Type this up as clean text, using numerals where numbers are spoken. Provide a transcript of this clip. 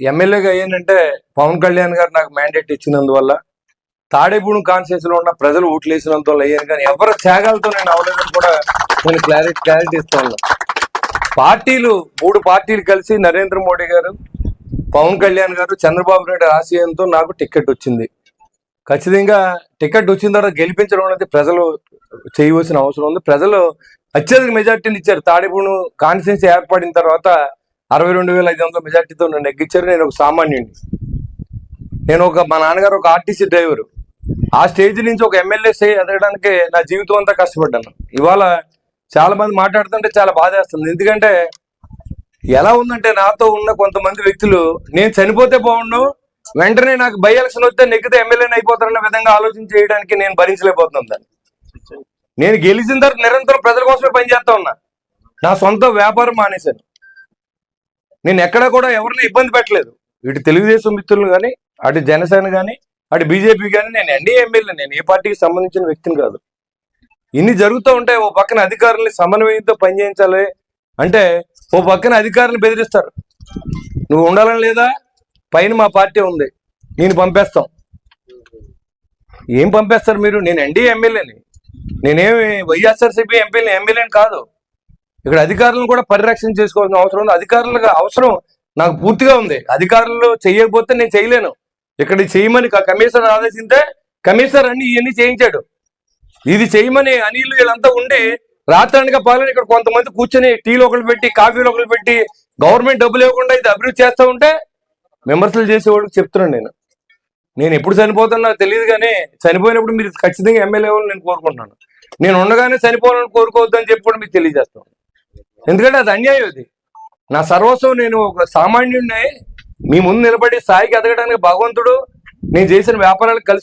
ఎమ్మెల్యేగా అయ్యానంటే పవన్ కళ్యాణ్ గారు నాకు మ్యాండేట్ ఇచ్చినందువల్ల, తాడేపూడి కాన్స్టిట్యూన్సీ లో ఉన్న ప్రజలు ఓట్లు వేసినందువల్ల అయ్యాను. కానీ ఎవరి త్యాగాలతో నేను అవలేదని కూడా నేను క్లారిటీ ఇస్తాను. పార్టీలు 3 పార్టీలు కలిసి నరేంద్ర మోడీ గారు, పవన్ కళ్యాణ్ గారు, చంద్రబాబు నాయుడు ఆశయంతో నాకు టికెట్ వచ్చింది. ఖచ్చితంగా టికెట్ వచ్చిన తర్వాత గెలిపించడం అనేది ప్రజలు చేయవలసిన అవసరం ఉంది. ప్రజలు అత్యధిక మెజార్టీని ఇచ్చారు. తాడేపూడి కాన్స్టిట్యూన్సీ ఏర్పడిన తర్వాత 62,500 మెజార్టీతో నన్ను ఎగ్గించారు. నేను ఒక సామాన్యుడిని. మా నాన్నగారు ఒక ఆర్టీసీ డ్రైవరు. ఆ స్టేజ్ నుంచి ఒక ఎమ్మెల్యే ఎదగడానికి నా జీవితం అంతా కష్టపడ్డాను. ఇవాళ చాలా మంది మాట్లాడుతుంటే చాలా బాధేస్తుంది. ఎందుకంటే ఎలా ఉందంటే, నాతో ఉన్న కొంతమంది వ్యక్తులు నేను చనిపోతే బాగుండు, వెంటనే నాకు బై ఎలక్షన్ వస్తే నెగ్గితే ఎమ్మెల్యేని అయిపోతారన్న విధంగా ఆలోచన చేయడానికి నేను భరించలేకపోతున్నాను దాన్ని. నేను గెలిచిన తర్వాత నిరంతరం ప్రజల కోసమే పనిచేస్తా ఉన్నా. నా సొంత వ్యాపారం మానేశాను. నేను ఎక్కడా కూడా ఎవరిని ఇబ్బంది పెట్టలేదు. ఇటు తెలుగుదేశం మిత్రులు కానీ, అటు జనసేన కానీ, అటు బీజేపీ కానీ. నేను ఎన్డీఏ ఎమ్మెల్యే. నేను ఏ పార్టీకి సంబంధించిన వ్యక్తిని కాదు. ఇన్ని జరుగుతూ ఉంటాయి. ఓ పక్కన అధికారుల్ని సమన్వయంతో పనిచేయించాలి అంటే, ఓ పక్కన అధికారులను బెదిరిస్తారు. నువ్వు ఉండాలని లేదా, పైన మా పార్టీ ఉంది, నేను పంపేస్తాం. ఏం పంపేస్తారు మీరు? నేను ఎన్డీఏ ఎమ్మెల్యేని. నేనేమి వైఎస్ఆర్సీపీ ఎమ్మెల్యేని కాదు. ఇక్కడ అధికారులను కూడా పరిరక్షణ చేసుకోవాల్సిన అవసరం ఉంది. అధికారులకు అవసరం నాకు పూర్తిగా ఉంది. అధికారులు చేయకపోతే నేను చేయలేను. ఇక్కడ చేయమని కమిషనర్ ఆదేశిస్తే కమిషనర్ అన్ని ఇవన్నీ చేయించాడు. ఇది చేయమని అనిల్ వీళ్ళంతా ఉండి రాత్రానిగా పాలన ఇక్కడ కొంతమంది కూర్చొని టీలు ఒకరు పెట్టి, కాఫీలు ఒకరు పెట్టి, గవర్నమెంట్ డబ్బులు ఇవ్వకుండా ఇది అభివృద్ధి చేస్తూ ఉంటే విమర్శలు చేసేవాళ్ళకి చెప్తున్నాను. నేను ఎప్పుడు చనిపోతానో నాకు తెలియదు, కానీ చనిపోయినప్పుడు మీరు ఖచ్చితంగా ఎమ్మెల్యే అవ్వాలని నేను కోరుకుంటున్నాను. నేను ఉండగానే చనిపోవాలని కోరుకోవద్దు అని చెప్పి కూడా మీకు తెలియజేస్తాను. ఎందుకంటే అది అన్యాయం. అది నా సర్వస్వం. నేను ఒక సామాన్యుడిని మీ ముందు నిలబడి స్థాయికి ఎదగడానికి భగవంతుడు నేను చేసిన వ్యాపారాలకు కలిసి